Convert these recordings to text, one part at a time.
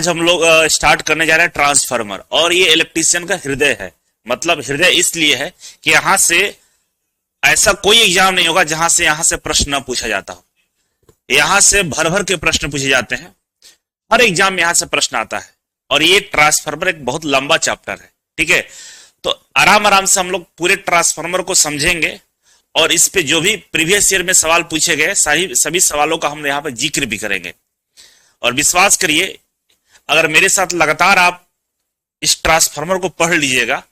आज हम लोग स्टार्ट करने जा रहे हैं ट्रांसफार्मर, और ये इलेक्ट्रीशियन का हृदय है। मतलब हृदय इसलिए है कि यहां से ऐसा कोई एग्जाम नहीं होगा जहां से यहां से प्रश्न न पूछा जाता हो। यहां से भर भर के प्रश्न पूछे जाते हैं, हर एग्जाम में यहां से प्रश्न आता है। और ये ट्रांसफार्मर एक बहुत लंबा चैप्टर है, ठीक है। तो आराम आराम से हम लोग पूरे ट्रांसफार्मर को समझेंगे, और इस पे जो भी प्रीवियस ईयर में सवाल पूछे गए सभी सवालों का हम यहाँ पे जिक्र भी करेंगे। और विश्वास करिए, अगर मेरे साथ लगातार आप इस ट्रांसफार्मर को पढ़ लीजिएगा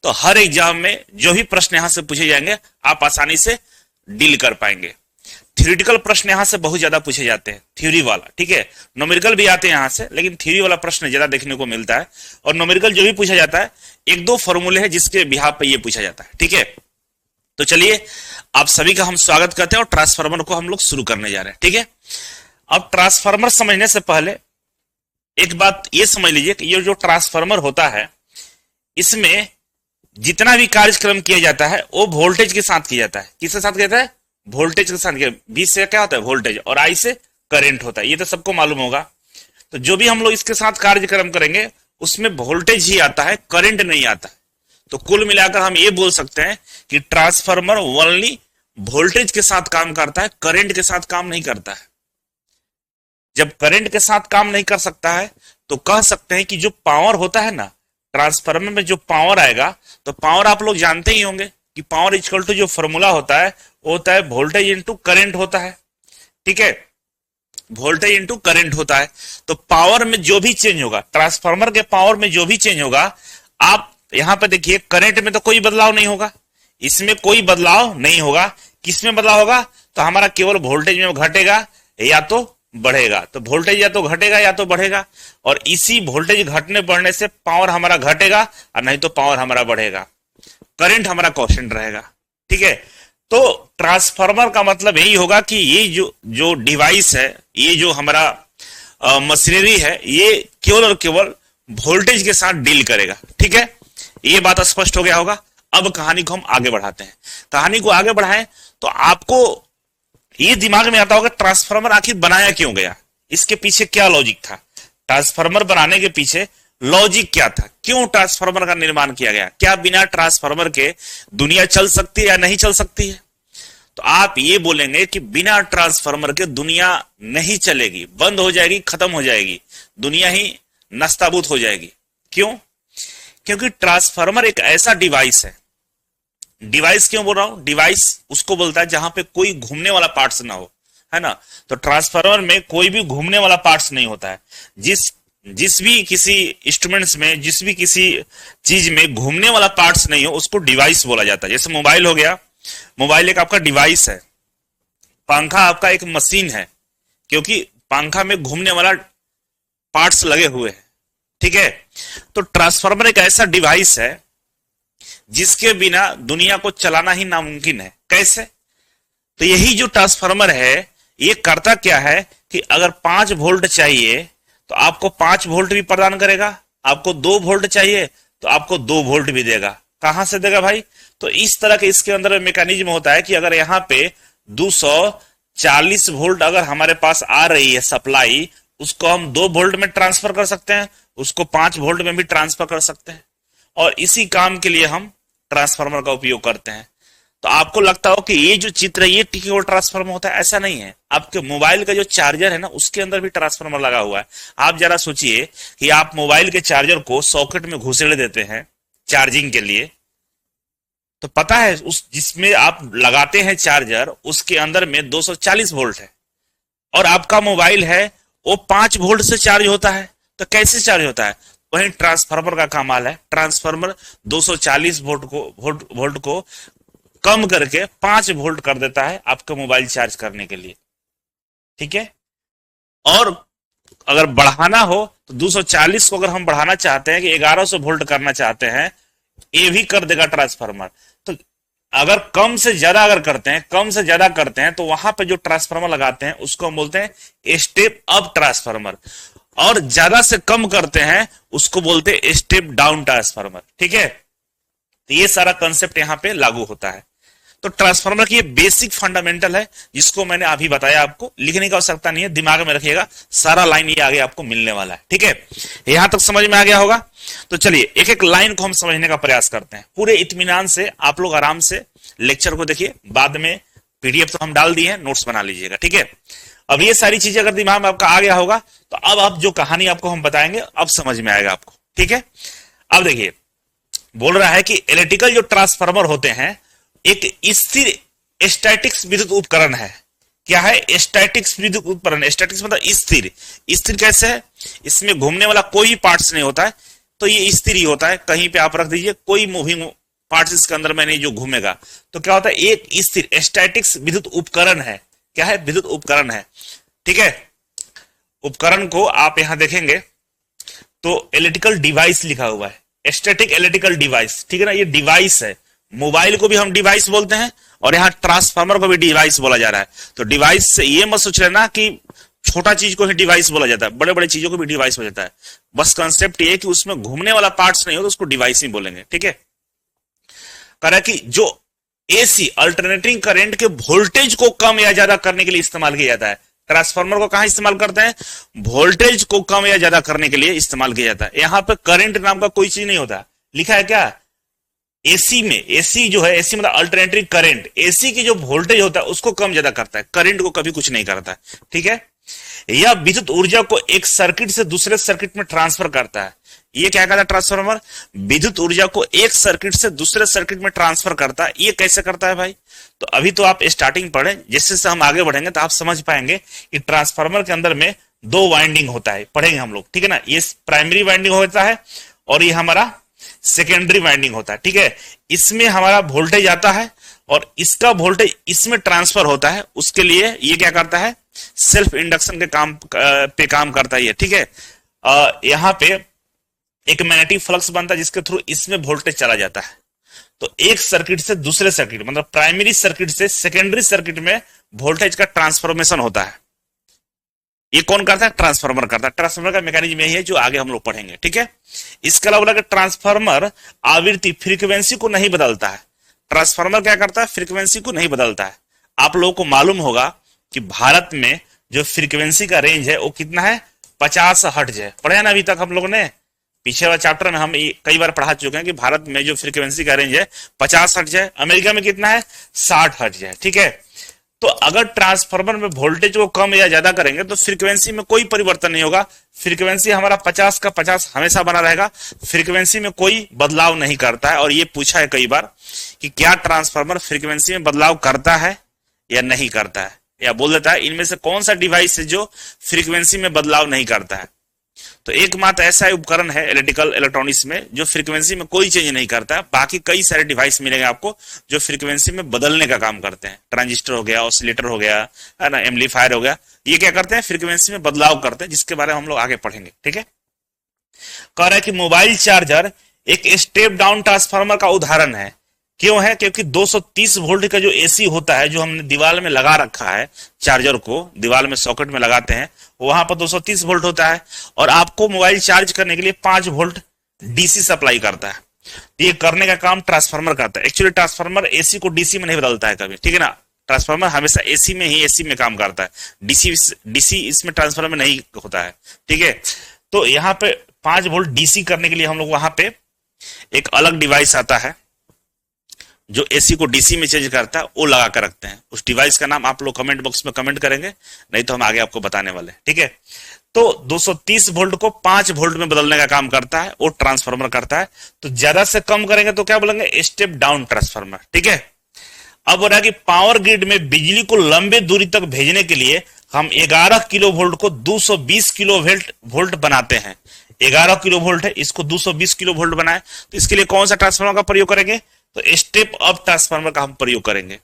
तो हर एग्जाम में जो भी प्रश्न यहां से पूछे जाएंगे आप आसानी से डील कर पाएंगे। थ्योरेटिकल प्रश्न यहां से बहुत ज्यादा पूछे जाते हैं, थ्योरी वाला, ठीक है। न्यूमेरिकल भी आते हैं यहां से, लेकिन थ्योरी वाला प्रश्न ज्यादा देखने को मिलता है। और न्यूमेरिकल जो भी पूछा जाता है, एक दो फॉर्मूले हैं जिसके बिहाफ पे ये पूछा जाता है, ठीक है। तो चलिए, आप सभी का हम स्वागत करते हैं और ट्रांसफार्मर को हम लोग शुरू करने जा रहे हैं, ठीक है। अब ट्रांसफार्मर समझने से पहले एक बात ये समझ लीजिए कि ये जो ट्रांसफार्मर होता है, इसमें जितना भी कार्यक्रम किया जाता है वो वोल्टेज के साथ किया जाता है। किसके साथ किया जाता है? वोल्टेज के साथ किया। बी से क्या होता है? वोल्टेज, और आई से करंट होता है। ये तो सबको मालूम होगा। तो जो भी हम लोग इसके साथ कार्यक्रम करेंगे उसमें वोल्टेज ही आता है, करंट नहीं आता है। तो कुल मिलाकर हम ये बोल सकते हैं कि ट्रांसफार्मर ओनली वोल्टेज के साथ काम करता है, करंट के साथ काम नहीं करता है। जब करंट के साथ काम नहीं कर सकता है तो कह सकते हैं कि जो पावर होता है ना, ट्रांसफार्मर में जो पावर आएगा, तो पावर आप लोग जानते ही होंगे कि पावर इक्वल टू जो फॉर्मूला होता है वो होता है वोल्टेज इंटू करंट होता है, ठीक है। वोल्टेज इंटू करंट होता है। तो पावर में जो भी चेंज होगा, ट्रांसफार्मर के पावर में जो भी चेंज होगा, आप यहां पे देखिए करंट में तो कोई बदलाव नहीं होगा, इसमें कोई बदलाव नहीं होगा। किसमें बदलाव होगा? तो हमारा केवल वोल्टेज में घटेगा या तो बढ़ेगा। तो वोल्टेज या तो घटेगा या तो बढ़ेगा, और इसी वोल्टेज घटने बढ़ने से पावर हमारा घटेगा और नहीं तो पावर हमारा बढ़ेगा। करंट हमारा कांस्टेंट रहेगा, ठीक है। तो ट्रांसफार्मर का मतलब यही होगा कि ये जो डिवाइस है, ये जो हमारा मशीनरी है, ये केवल और केवल वोल्टेज के साथ डील करेगा, ठीक है। ये बात स्पष्ट हो गया होगा। अब कहानी को हम आगे बढ़ाते हैं। कहानी को आगे बढ़ाएं तो आपको ये दिमाग में आता होगा ट्रांसफार्मर आखिर बनाया क्यों गया, इसके पीछे क्या लॉजिक था। ट्रांसफार्मर बनाने के पीछे लॉजिक क्या था, क्यों ट्रांसफार्मर का निर्माण किया गया, क्या बिना ट्रांसफार्मर के दुनिया चल सकती है या नहीं चल सकती है? तो आप ये बोलेंगे कि बिना ट्रांसफार्मर के दुनिया नहीं चलेगी, बंद हो जाएगी, खत्म हो जाएगी, दुनिया ही नस्ताबूत हो जाएगी। क्यों? क्योंकि ट्रांसफार्मर एक ऐसा डिवाइस है। डिवाइस क्यों बोल रहा हूं? डिवाइस उसको बोलता है जहां पे कोई घूमने वाला पार्ट्स ना हो, है ना। तो ट्रांसफार्मर में कोई भी घूमने वाला पार्ट्स नहीं होता है। जिस भी किसी इंस्ट्रूमेंट्स में, जिस भी किसी चीज में घूमने वाला पार्ट्स नहीं हो उसको डिवाइस बोला जाता है। जैसे मोबाइल हो गया, मोबाइल एक आपका डिवाइस है। पंखा आपका एक मशीन है, क्योंकि पंखा में घूमने वाला पार्ट्स लगे हुए हैं, ठीक है। तो ट्रांसफार्मर एक ऐसा डिवाइस है जिसके बिना दुनिया को चलाना ही नामुमकिन है। कैसे? तो यही जो ट्रांसफार्मर है, ये करता क्या है कि अगर 5 वोल्ट चाहिए तो आपको 5 वोल्ट भी प्रदान करेगा, आपको 2 वोल्ट चाहिए तो आपको 2 वोल्ट भी देगा। कहां से देगा भाई? तो इस तरह के इसके अंदर मैकेनिज्म होता है कि अगर यहां पे 240 वोल्ट अगर हमारे पास आ रही है सप्लाई, उसको हम 2 वोल्ट में ट्रांसफर कर सकते हैं, उसको 5 वोल्ट में भी ट्रांसफर कर सकते हैं। और इसी काम के लिए हम ट्रांसफार्मर का उपयोग करते हैं। तो आपको लगता हो कि ये जो चित्र है ये केवल ट्रांसफार्मर होता है, ऐसा नहीं है। आपके मोबाइल का जो चार्जर है ना, उसके अंदर भी ट्रांसफार्मर लगा हुआ है। आप जरा सोचिए कि आप मोबाइल के चार्जर को सॉकेट में घुसेड़ देते हैं चार्जिंग के लिए, तो पता है उस जिसमें आप लगाते हैं चार्जर, उसके अंदर में 240 वोल्ट है, और आपका मोबाइल है वो 5 वोल्ट से चार्ज होता है। तो कैसे चार्ज होता है? वही ट्रांसफार्मर का कमाल है। ट्रांसफार्मर 240 वोल्ट को कम करके 5 वोल्ट कर देता है आपका मोबाइल चार्ज करने के लिए, ठीक है। और अगर बढ़ाना हो तो 240 को अगर हम बढ़ाना चाहते हैं कि 1100 वोल्ट करना चाहते हैं, ये भी कर देगा ट्रांसफार्मर। तो अगर कम से ज्यादा करते हैं तो वहां पे जो ट्रांसफार्मर लगाते हैं उसको हम बोलते हैं स्टेप अप ट्रांसफार्मर, और ज्यादा से कम करते हैं उसको बोलते हैं स्टेप डाउन ट्रांसफार्मर, ठीक है। तो ये सारा कंसेप्ट यहां पे लागू होता है। तो ट्रांसफार्मर की ये बेसिक फंडामेंटल है, जिसको मैंने अभी बताया, आपको लिखने की आवश्यकता नहीं है, दिमाग में रखिएगा, सारा लाइन ये आगे आपको मिलने वाला है। ठीक है, यहां तक समझ में आ गया होगा। तो चलिए एक एक लाइन को हम समझने का प्रयास करते हैं पूरे इत्मीनान से। आप लोग आराम से लेक्चर को देखिए, बाद में पीडीएफ तो हम डाल दिए हैं, नोट्स बना लीजिएगा। ठीक है, अब ये सारी चीजें अगर दिमाग में आपका आ गया होगा तो अब आप जो कहानी आपको हम बताएंगे अब समझ में आएगा आपको। ठीक है, अब देखिए बोल रहा है कि इलेक्ट्रिकल जो ट्रांसफार्मर होते हैं एक स्थिर स्टैटिक्स विद्युत उपकरण है। क्या है? स्टैटिक्स विद्युत उपकरण। स्टैटिक्स मतलब स्थिर। स्थिर कैसे है? इसमें घूमने वाला कोई पार्ट्स नहीं होता है, तो ये स्थिर ही होता है। कहीं पे आप रख दीजिए, कोई मूविंग पार्ट्स इसके अंदर में नहीं जो घूमेगा। तो क्या होता है? एक स्थिर स्टैटिक्स विद्युत उपकरण है। क्या है? विद्युत उपकरण है। ठीक है, उपकरण को आप यहां देखेंगे तो इलेक्ट्रिकल डिवाइस लिखा हुआ है, स्टैटिक इलेक्ट्रिकल डिवाइस। ठीक है ना, ये डिवाइस है। मोबाइल को भी हम डिवाइस बोलते हैं और यहाँ ट्रांसफार्मर को भी डिवाइस बोला जा रहा है। तो डिवाइस से ये मत सोच लेना कि छोटा चीज को ही डिवाइस बोला जाता है, बड़े बड़े चीजों को भी डिवाइस हो जाता है। बस कंसेप्ट ये कि उसमें घूमने वाला पार्ट्स नहीं हो तो उसको डिवाइस ही बोलेंगे। ठीक है, कह रहा है कि जो एसी अल्टरनेटिंग करंट के वोल्टेज को कम या ज्यादा करने के लिए इस्तेमाल किया जाता है। ट्रांसफार्मर को कहां इस्तेमाल करते हैं? वोल्टेज को कम या ज्यादा करने के लिए इस्तेमाल किया जाता है। यहां पर करंट नाम का कोई चीज नहीं होता, लिखा है क्या? एसी में, एसी जो है, एसी मतलब अल्टरनेटिंग करंट, एसी की जो वोल्टेज होता है उसको कम ज्यादा करता है, करंट को कभी कुछ नहीं करता है। ठीक है, यह विद्युत ऊर्जा को एक सर्किट से दूसरे सर्किट में ट्रांसफर करता है। ये क्या कहता है? ट्रांसफार्मर विद्युत ऊर्जा को एक सर्किट से दूसरे सर्किट में ट्रांसफर करता है। ये कैसे करता है भाई? तो अभी तो आप स्टार्टिंग पढ़े, जैसे से हम आगे बढ़ेंगे तो आप समझ पाएंगे कि ट्रांसफार्मर के अंदर में दो वाइंडिंग होता है, पढ़ेंगे हम लोग। ठीक है ना, ये प्राइमरी वाइंडिंग होता है और ये हमारा सेकेंडरी वाइंडिंग होता है। ठीक है, इसमें हमारा वोल्टेज आता है और इसका वोल्टेज इसमें ट्रांसफर होता है। उसके लिए ये क्या करता है? सेल्फ इंडक्शन के काम करता है ये। ठीक है, यहां पे एक मैग्नेटिक फ्लक्स बनता है जिसके थ्रू इसमें वोल्टेज चला जाता है। तो एक सर्किट से दूसरे सर्किट, मतलब प्राइमरी सर्किट से सेकेंडरी सर्किट में वोल्टेज का ट्रांसफॉर्मेशन होता है। ये कौन करता है? ट्रांसफार्मर करता है। ट्रांसफार्मर का मैकेनिज्म यही है जो आगे हम लोग पढ़ेंगे। ठीक है, इसके अलावा ट्रांसफार्मर आवृत्ति फ्रीक्वेंसी को नहीं बदलता है। ट्रांसफार्मर क्या करता है? फ्रीक्वेंसी को नहीं बदलता है। आप लोगों को मालूम होगा कि भारत में जो फ्रीक्वेंसी का रेंज है वो कितना है? 50 हर्ट्ज है। पढ़े ना अभी तक हम लोगों ने? पीछे वाला चैप्टर में हम कई बार पढ़ा चुके हैं कि भारत में जो फ्रीक्वेंसी का रेंज है 50 हर्ट्ज है। अमेरिका में कितना है? 60 हर्ट्ज है। ठीक है, तो अगर ट्रांसफार्मर में वोल्टेज को कम या ज्यादा करेंगे तो फ्रीक्वेंसी में कोई परिवर्तन नहीं होगा। फ्रीक्वेंसी हमारा 50 का 50 हमेशा बना रहेगा, फ्रीक्वेंसी में कोई बदलाव नहीं करता है। और ये पूछा है कई बार कि क्या ट्रांसफार्मर फ्रीक्वेंसी में बदलाव करता है या नहीं करता है, या बोल देता है इनमें से कौन सा डिवाइस है जो फ्रीक्वेंसी में बदलाव नहीं करता है। तो एकमात्र ऐसा उपकरण है इलेक्ट्रिकल इलेक्ट्रॉनिक्स में जो फ्रीक्वेंसी में कोई चेंज नहीं करता है। बाकी कई सारे डिवाइस मिलेंगे आपको जो फ्रीक्वेंसी में बदलने का काम करते हैं। ट्रांजिस्टर हो गया, ऑसिलेटर हो गया, है ना, एम्पलीफायर हो गया, ये क्या करते हैं? फ्रीक्वेंसी में बदलाव करते हैं, जिसके बारे में हम लोग आगे पढ़ेंगे। ठीक है, कह रहा है कि मोबाइल चार्जर एक स्टेप डाउन ट्रांसफार्मर का उदाहरण है। क्यों है? क्योंकि 230 वोल्ट का जो एसी होता है जो हमने दीवार में लगा रखा है, चार्जर को दीवार में सॉकेट में लगाते हैं, वहां पर 230 वोल्ट होता है और आपको मोबाइल चार्ज करने के लिए 5 वोल्ट डीसी सप्लाई करता है। तो ये करने का काम ट्रांसफार्मर करता है। एक्चुअली ट्रांसफार्मर एसी को डीसी में नहीं बदलता है कभी। ठीक है ना, ट्रांसफार्मर हमेशा एसी में ही एसी में काम करता है, डीसी इसमें ट्रांसफार्मर में नहीं होता है। ठीक है, तो यहाँ पे 5 वोल्ट डीसी करने के लिए हम लोग वहां पे एक अलग डिवाइस आता है जो एसी को डीसी में चेंज करता है, वो लगा कर रखते हैं। उस डिवाइस का नाम आप लोग कमेंट बॉक्स में कमेंट करेंगे, नहीं तो हम आगे आपको बताने वाले। ठीक है, तो 230 वोल्ट को 5 वोल्ट में बदलने का काम करता है, वो ट्रांसफार्मर करता है। तो ज्यादा से कम करेंगे तो क्या बोलेंगे? Step down transformer. ठीक है, अब हो रहा है कि पावर ग्रिड में बिजली को लंबे दूरी तक भेजने के लिए हम 11 किलो वोल्ट को 220 किलो वोल्ट बनाते हैं। 11 किलो वोल्ट है, इसको 220 किलो वोल्ट बनाए, तो इसके लिए कौन सा ट्रांसफार्मर का प्रयोग करेंगे? तो स्टेप अप ट्रांसफार्मर का हम प्रयोग करेंगे।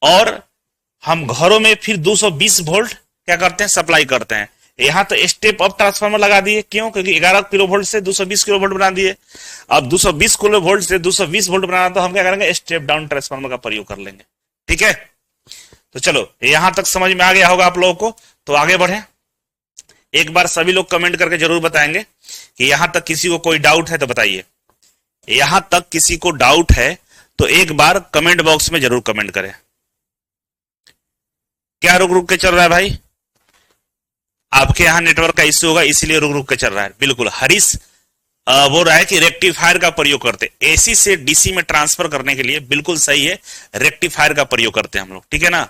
और हम घरों में फिर 220 वोल्ट क्या करते हैं? सप्लाई करते हैं। यहां तो स्टेप अप ट्रांसफार्मर लगा दिए, क्यों? क्योंकि 11 किलो वोल्ट से 220 किलो वोल्ट बना दिए। अब 220 किलो वोल्ट से 220 वोल्ट बनाना, तो हम क्या करेंगे? स्टेप डाउन ट्रांसफार्मर का प्रयोग कर लेंगे। ठीक है, तो चलो यहां तक समझ में आ गया होगा आप लोगों को। तो आगे बढ़े, एक बार सभी लोग कमेंट करके जरूर बताएंगे कि यहां तक किसी को कोई डाउट है तो बताइए। यहां तक किसी को डाउट है तो एक बार कमेंट बॉक्स में जरूर कमेंट करें। क्या रुक रुक के चल रहा है भाई? आपके यहां नेटवर्क का इश्यू होगा इसीलिए रुक रुक के चल रहा है। बिल्कुल हरीश बोल रहा है कि रेक्टिफायर का प्रयोग करते, एसी से डीसी में ट्रांसफर करने के लिए बिल्कुल सही है, रेक्टिफायर का प्रयोग करते हैं हम लोग, ठीक है ना।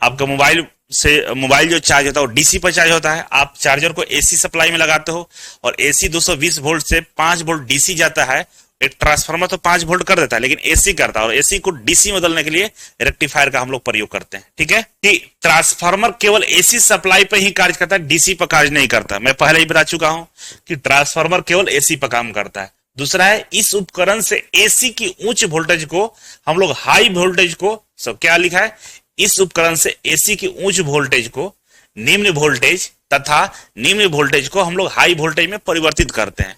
आपका मोबाइल जो चार्ज होता है वो डीसी पर चार्ज होता है, आप चार्जर को एसी सप्लाई में लगाते हो और एसी 220 वोल्ट से 5 वोल्ट डीसी जाता है। एक ट्रांसफार्मर तो 5 वोल्ट कर देता है लेकिन एसी करता है, और एसी को डीसी में बदलने के लिए रेक्टिफायर का हम लोग प्रयोग करते हैं, ठीक है। कि ट्रांसफार्मर केवल एसी सप्लाई पे ही कार्य करता है, डीसी पर कार्य नहीं करता। मैं पहले ही बता चुका हूं कि ट्रांसफार्मर केवल एसी पर काम करता है। दूसरा है, इस उपकरण से एसी की उच्च वोल्टेज को हम लोग हाई वोल्टेज को, सब क्या लिखा है, इस उपकरण से एसी की उच्च वोल्टेज को निम्न वोल्टेज तथा निम्न वोल्टेज को हम लोग हाई वोल्टेज में परिवर्तित करते हैं,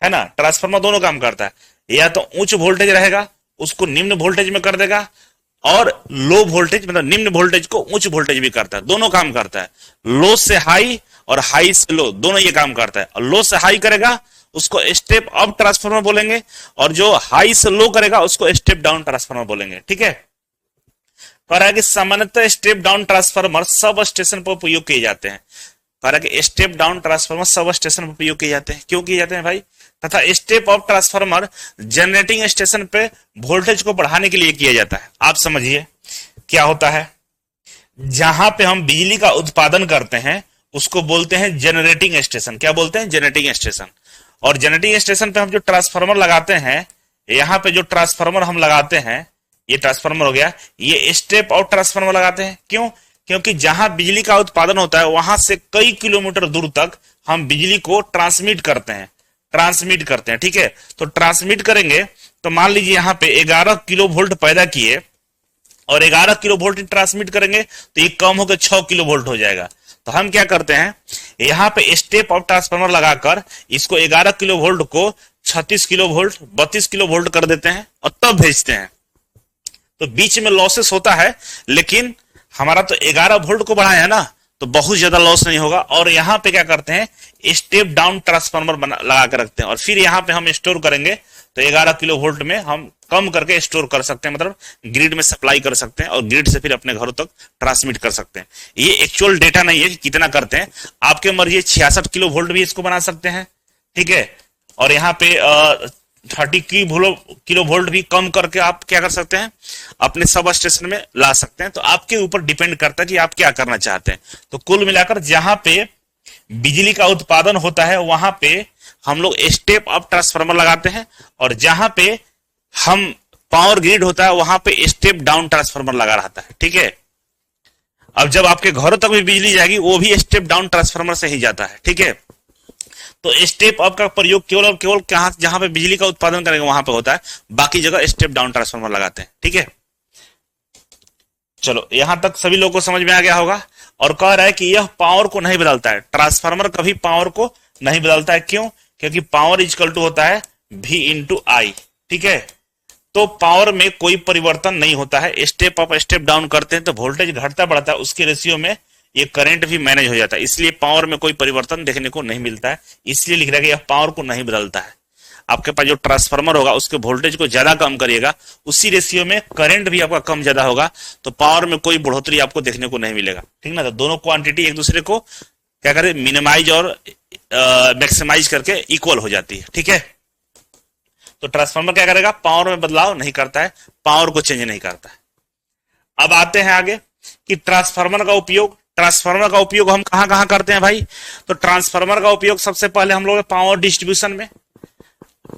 है ना। ट्रांसफार्मर दोनों काम करता है, या तो उच्च वोल्टेज रहेगा उसको निम्न वोल्टेज में कर देगा, और लो वोल्टेज मतलब निम्न वोल्टेज को उच्च वोल्टेज भी करता है, दोनों काम करता है। लो से हाई और हाई से लो दोनों ये काम करता है। और लो से हाई करेगा उसको स्टेप अप ट्रांसफार्मर बोलेंगे, और जो हाई से लो करेगा उसको स्टेप डाउन ट्रांसफार्मर बोलेंगे, ठीक है। कह रहा है कि सामान्यतः step down transformer sub station पर उपयोग किए जाते हैं। कह रहा है कि step down transformer sub station पर उपयोग किए जाते हैं। क्यों किए जाते हैं भाई? तथा step up transformer generating station पे वोल्टेज को बढ़ाने के लिए किया जाता है। आप समझिए क्या होता है, जहां पे हम बिजली का उत्पादन करते हैं उसको बोलते हैं जनरेटिंग स्टेशन। क्या बोलते हैं? Generating station. और जनरेटिंग स्टेशन पे हम जो ट्रांसफार्मर लगाते हैं, यहां पे जो ट्रांसफार्मर हम लगाते हैं, ये ट्रांसफार्मर हो गया, ये स्टेप आउट ट्रांसफार्मर लगाते हैं। क्यों? क्योंकि जहां बिजली का उत्पादन होता है वहां से कई किलोमीटर दूर तक हम बिजली को ट्रांसमिट करते हैं, ठीक है। तो ट्रांसमिट करेंगे तो मान लीजिए यहां पे 11 किलो वोल्ट पैदा किए और 11 किलो वोल्ट ट्रांसमिट करेंगे तो ये कम होकर 6 किलो वोल्ट हो जाएगा। तो हम क्या करते हैं, यहां पे स्टेप अप ट्रांसफार्मर लगाकर इसको 11 किलो वोल्ट को 36 किलो वोल्ट 32 किलो वोल्ट कर देते हैं और तब भेजते हैं। तो बीच में लॉसेस होता है, लेकिन हमारा तो 11 वोल्ट को बढ़ाया है ना, तो बहुत ज्यादा लॉस नहीं होगा। और यहां पे क्या करते हैं, स्टेप डाउन ट्रांसफार्मर लगा कर रखते हैं, और फिर यहां पे हम स्टोर करेंगे तो 11 किलो वोल्ट में हम कम करके स्टोर कर सकते हैं, मतलब ग्रिड में सप्लाई कर सकते हैं और ग्रिड से फिर अपने घरों तक ट्रांसमिट कर सकते हैं। ये एक्चुअल डेटा नहीं है कि कितना करते हैं, आपके मर्जी 66 किलो वोल्ट भी इसको बना सकते हैं, ठीक है। और यहाँ पे 30 किलो वोल्ट भी कम करके आप क्या कर सकते हैं, अपने सब स्टेशन में ला सकते हैं। तो आपके ऊपर डिपेंड करता है कि आप क्या करना चाहते हैं। तो कुल मिलाकर जहां पे बिजली का उत्पादन होता है वहां पे हम लोग स्टेप अप ट्रांसफार्मर लगाते हैं, और जहां पे हम पावर ग्रिड होता है वहां पे स्टेप डाउन ट्रांसफार्मर लगा रहता है, ठीक है। अब जब आपके घरों तक भी बिजली जाएगी वो भी स्टेप डाउन ट्रांसफार्मर से ही जाता है, ठीक है। तो स्टेप अप का प्रयोग केवल और केवल जहां पे बिजली का उत्पादन करेंगे वहां पे होता है, बाकी जगह स्टेप डाउन ट्रांसफार्मर लगाते हैं, ठीक है। चलो यहां तक सभी लोगों को समझ में आ गया होगा। और कह रहा है कि यह पावर को नहीं बदलता है, ट्रांसफार्मर कभी पावर को नहीं बदलता है। क्यों? क्योंकि पावर इक्वल टू होता है V इंटू आई, ठीक है। तो पावर में कोई परिवर्तन नहीं होता है, स्टेप अप स्टेप डाउन करते हैं तो वोल्टेज घटता बढ़ता है, उसके रेशियो में ये करंट भी मैनेज हो जाता है, इसलिए पावर में कोई परिवर्तन देखने को नहीं मिलता है। इसलिए लिख रहा है कि यह पावर को नहीं बदलता है। आपके पास जो ट्रांसफार्मर होगा उसके वोल्टेज को ज्यादा कम करिएगा, उसी रेशियो में करंट भी आपका कम ज्यादा होगा, तो पावर में कोई बढ़ोतरी आपको देखने को नहीं मिलेगा, ठीक ना। तो दोनों क्वांटिटी एक दूसरे को क्या करे, मिनिमाइज और मैक्सिमाइज करके इक्वल हो जाती है, ठीक है। तो ट्रांसफार्मर क्या करेगा, पावर में बदलाव नहीं करता है, पावर को चेंज नहीं करता है। अब आते हैं आगे कि ट्रांसफार्मर का उपयोग हम कहां कहां करते हैं भाई। तो ट्रांसफार्मर का उपयोग सबसे पहले हम लोग पावर डिस्ट्रीब्यूशन में,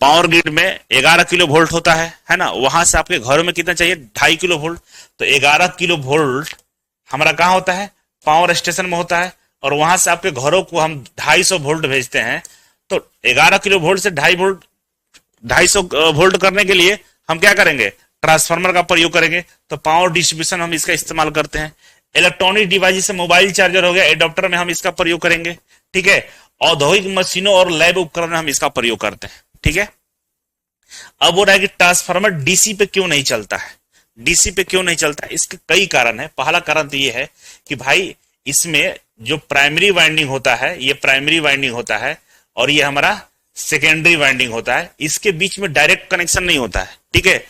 पावर ग्रिड में 11 किलो वोल्ट होता है ना, वहां से आपके घरों में कितना चाहिए, 2.5 किलो वोल्ट। तो 11 किलो वोल्ट हमारा कहां होता है, पावर स्टेशन में होता है, और वहां से आपके घरों को हम 250 वोल्ट भेजते हैं। तो 11 किलो वोल्ट से 250 वोल्ट करने के लिए हम क्या करेंगे, ट्रांसफार्मर का प्रयोग करेंगे। तो पावर डिस्ट्रीब्यूशन हम इसका इस्तेमाल करते हैं। इलेक्ट्रॉनिक डिवाइस से मोबाइल चार्जर हो गया, एडाप्टर में हम इसका प्रयोग करेंगे, ठीक है। औद्योगिक मशीनों और लैब उपकरण में हम इसका प्रयोग करते हैं, ठीक है। अब हो रहा है कि ट्रांसफार्मर डीसी पे क्यों नहीं चलता है, डीसी पे क्यों नहीं चलता है, इसके कई कारण है। पहला कारण तो ये है कि भाई इसमें जो प्राइमरी वाइंडिंग होता है, ये प्राइमरी वाइंडिंग होता है और ये हमारा सेकेंडरी वाइंडिंग होता है, इसके बीच में डायरेक्ट कनेक्शन नहीं होता है, ठीक है।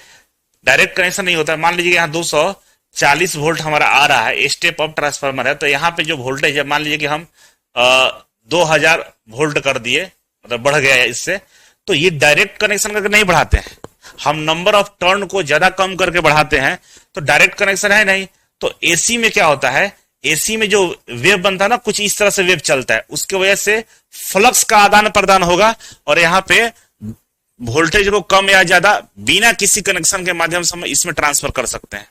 डायरेक्ट कनेक्शन नहीं होता। मान लीजिए यहाँ 240 वोल्ट हमारा आ रहा है, स्टेप अप ट्रांसफार्मर है, तो यहाँ पे जो वोल्टेज है मान लीजिए कि हम 2000 वोल्ट कर दिए, मतलब बढ़ गया है इससे, तो ये डायरेक्ट कनेक्शन करके नहीं बढ़ाते हैं, हम नंबर ऑफ टर्न को ज्यादा कम करके बढ़ाते हैं, तो डायरेक्ट कनेक्शन है नहीं। तो एसी में क्या होता है, एसी में जो वेव बनता है ना, कुछ इस तरह से वेव चलता है, उसकी वजह से फ्लक्स का आदान प्रदान होगा और यहाँ पे वोल्टेज को कम या ज्यादा बिना किसी कनेक्शन के माध्यम से हम इसमें ट्रांसफर कर सकते हैं।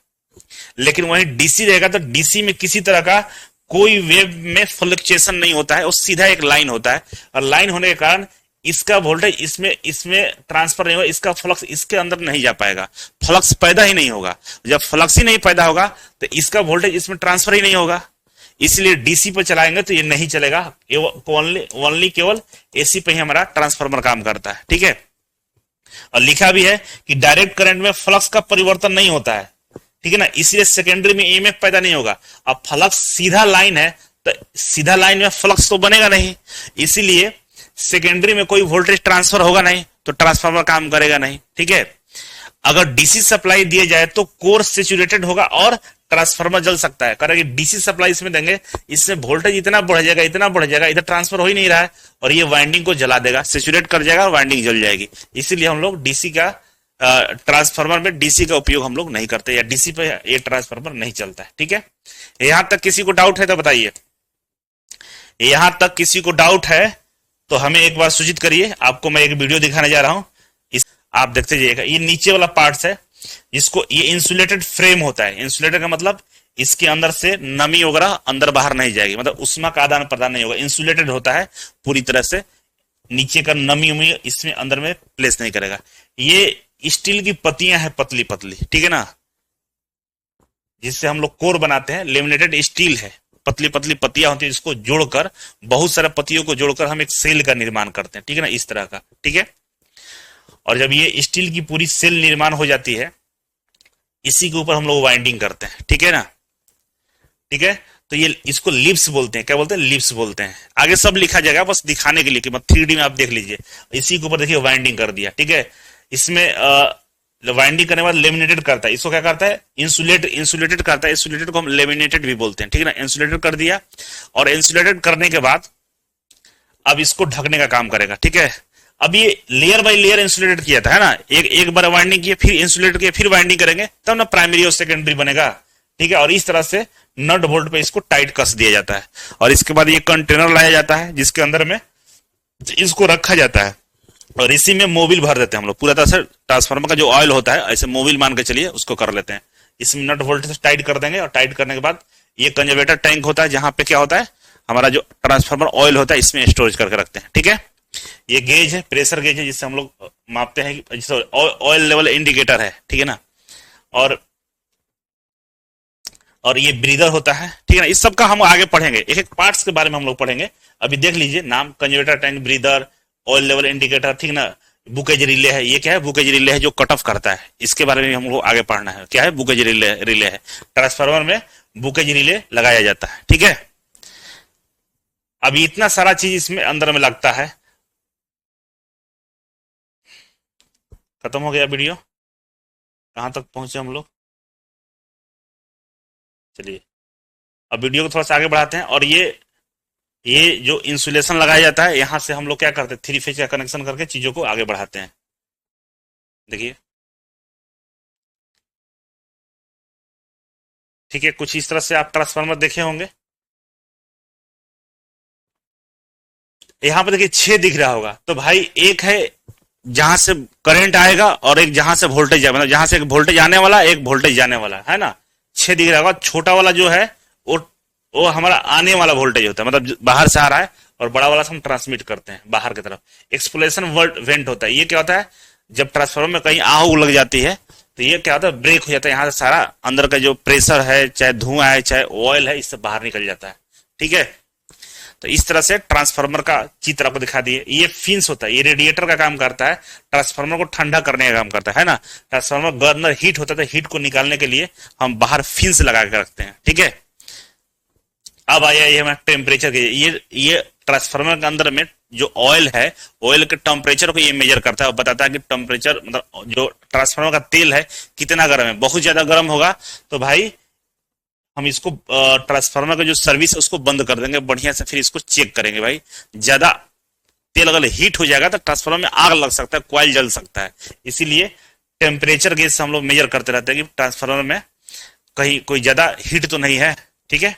लेकिन वहीं डीसी रहेगा तो डीसी में किसी तरह का कोई वेव में फ्लक्चुएशन नहीं होता है, वो सीधा एक लाइन होता है, और लाइन होने के कारण इसका वोल्टेज इसमें ट्रांसफर नहीं होगा, इसका फ्लक्स इसके अंदर नहीं जा पाएगा, फ्लक्स पैदा ही नहीं होगा। जब फ्लक्स ही नहीं पैदा होगा तो इसका वोल्टेज इसमें ट्रांसफर ही नहीं होगा, इसलिए डीसी पर चलाएंगे तो ये नहीं चलेगा, ओनली केवल एसी पे ही हमारा ट्रांसफार्मर काम करता है। ठीक है, और लिखा भी है कि डायरेक्ट करंट में फ्लक्स का परिवर्तन नहीं होता है, ठीक है ना, इसलिए सेकेंडरी में ईएमएफ पैदा नहीं होगा। अब फ्लक्स सीधा लाइन है तो सीधा लाइन में फ्लक्स तो बनेगा नहीं, इसीलिए सेकेंडरी में कोई वोल्टेज ट्रांसफर होगा नहीं, तो ट्रांसफार्मर काम करेगा नहीं। ठीक है, अगर डीसी सप्लाई दिए जाए तो कोर सैचुरेटेड होगा और ट्रांसफार्मर जल सकता है, कारण डीसी सप्लाई इसमें देंगे, इसमें वोल्टेज इतना बढ़ जाएगा, इतना बढ़ जाएगा, इधर ट्रांसफर हो ही नहीं रहा है, और ये वाइंडिंग को जला देगा, सैचुरेट कर जाएगा और वाइंडिंग जल जाएगी। इसीलिए हम लोग डीसी का ट्रांसफार्मर में डीसी का उपयोग हम लोग नहीं करते, या डीसी पे ये ट्रांसफार्मर नहीं चलता है। ठीक है, यहां तक किसी को डाउट है तो बताइए, यहां तक किसी को डाउट है तो हमें एक बार सूचित करिए। आपको मैं एक वीडियो दिखाने जा रहा हूं, आप देखते जाइएगा। ये नीचे वाला पार्ट है, जिसको ये इंसुलेटेड फ्रेम होता है। इंसुलेटेड का मतलब इसके अंदर से नमी वगैरह अंदर बाहर नहीं जाएगी, मतलब उष्मा का आदान प्रदान नहीं होगा, इंसुलेटेड होता है पूरी तरह से, नीचे का नमी उमी इसमें अंदर में प्लेस नहीं करेगा। ये स्टील की पत्तियां हैं, पतली पतली, ठीक है ना, जिससे हम लोग कोर बनाते हैं, लेमिनेटेड स्टील है, पतली पतली पत्तियां होती है, जिसको जोड़कर, बहुत सारे पत्तियों को जोड़कर हम एक सेल का निर्माण करते हैं, ठीक है ना, इस तरह का। ठीक है, और जब ये स्टील की पूरी सेल निर्माण हो जाती है, इसी के ऊपर हम लोग वाइंडिंग करते हैं, ठीक है ना। ठीक है, तो ये इसको लिप्स बोलते हैं, क्या बोलते हैं, लिप्स बोलते हैं। आगे सब लिखा जाएगा, बस दिखाने के लिए कि 3D में आप देख लीजिए। इसी के ऊपर देखिए वाइंडिंग कर दिया, ठीक है। इसमें वाइंडिंग करने के बाद लेमिनेटेड करता है, इसको क्या करता है, इंसुलेटेड करता है। इंसुलेटेड को हम लेमिनेटेड भी बोलते हैं, ठीक है ना। इंसुलेटेड कर दिया, और इंसुलेटेड करने के बाद अब इसको ढकने का काम करेगा, ठीक है। अब ये लेयर बाय लेयर इंसुलेटेड किया था, है ना, एक बार वाइंडिंग किया, फिर इंसुलेटेड किया, फिर वाइंडिंग करेंगे, तब ना प्राइमरी और सेकेंडरी बनेगा, ठीक है। और इस तरह से नट बोल्ट पे इसको टाइट कस दिया जाता है, और इसके बाद ये कंटेनर लाया जाता है, जिसके अंदर में इसको रखा जाता है, और इसी में मोबिल भर देते हैं हम लोग। पूरा तरह से ट्रांसफार्मर का जो ऑयल होता है, ऐसे मोबिल मान के चलिए, उसको कर लेते हैं। इसमें नट बोल्ट से टाइट कर देंगे, और टाइट करने के बाद ये कंजर्वेटर टैंक होता है, जहां पे क्या होता है, हमारा जो ट्रांसफार्मर ऑयल होता है, इसमें स्टोरेज करके रखते हैं, ठीक है। ये गेज है, प्रेशर गेज है, जिससे हम लोग मापते हैं, जिससे ऑयल लेवल इंडिकेटर है, ठीक है ना। और ये ब्रीदर होता है, ठीक है ना। इस सब का हम आगे पढ़ेंगे, एक एक पार्ट्स के बारे में हम लोग पढ़ेंगे। अभी देख लीजिए नाम, conservator tank, breather, oil level indicator, ठीक ना। बुकेज रिले है, ये क्या है, बुकेज रिले है जो कट ऑफ करता है, इसके बारे में हम लोग आगे पढ़ना है। क्या है, बुकेज रिले है, ट्रांसफार्मर में बुकेज रिले लगाया जाता है, ठीक है। अभी इतना सारा चीज इसमें अंदर में लगता है। खत्म हो गया वीडियो, कहां तक पहुंचे हम लोग, चलिए अब वीडियो को थोड़ा सा आगे बढ़ाते हैं। और ये जो इंसुलेशन लगाया जाता है, यहां से हम लोग क्या करते हैं, 3 फेज का कनेक्शन करके चीजों को आगे बढ़ाते हैं। देखिए, ठीक है, कुछ इस तरह से आप ट्रांसफार्मर देखे होंगे। यहां पर देखिए 6 दिख रहा होगा, तो भाई एक है जहां से करंट आएगा, और एक जहां से वोल्टेज आएगा, मतलब जहां से एक वोल्टेज आने वाला, एक वोल्टेज जाने वाला है ना। 6 दिख रहा होगा। छोटा वाला जो है वो हमारा आने वाला वोल्टेज होता है, मतलब बाहर से आ रहा है, और बड़ा वाला से हम ट्रांसमिट करते हैं बाहर की तरफ। एक्सप्लोशन वेंट होता है। ये क्या होता है, जब ट्रांसफार्मर में कहीं आग लग जाती है, तो ये क्या होता है, ब्रेक हो जाता है, यहाँ से सारा अंदर का जो प्रेशर है, चाहे धुआं है, चाहे ऑयल है, इससे बाहर निकल जाता है, ठीक है। तो इस तरह से ट्रांसफार्मर का चित्र आपको दिखा दिए। ये फिन्स होता है, ये रेडिएटर का काम करता है, ट्रांसफार्मर को ठंडा करने का काम करता है ना। ट्रांसफार्मर के अंदर हीट होता है, तो हीट को निकालने के लिए हम बाहर फिन्स लगा के रखते हैं, ठीक है। अब आया ये हमारा टेम्परेचर के, ये ट्रांसफार्मर के अंदर में जो ऑयल है, ऑयल के टेम्परेचर को ये मेजर करता है और बताता है कि टेम्परेचर मतलब जो ट्रांसफार्मर का तेल है कितना गर्म है। बहुत ज्यादा गर्म होगा तो भाई हम इसको ट्रांसफार्मर का जो सर्विस है उसको बंद कर देंगे बढ़िया से, फिर इसको चेक करेंगे। भाई ज्यादा तेल अगर हीट हो जाएगा तो ट्रांसफार्मर में आग लग सकता है, कॉइल जल सकता है। इसीलिए टेम्परेचर गेज से हम लोग मेजर करते रहते हैं कि ट्रांसफार्मर में कहीं कोई ज्यादा हीट तो नहीं है, ठीक है।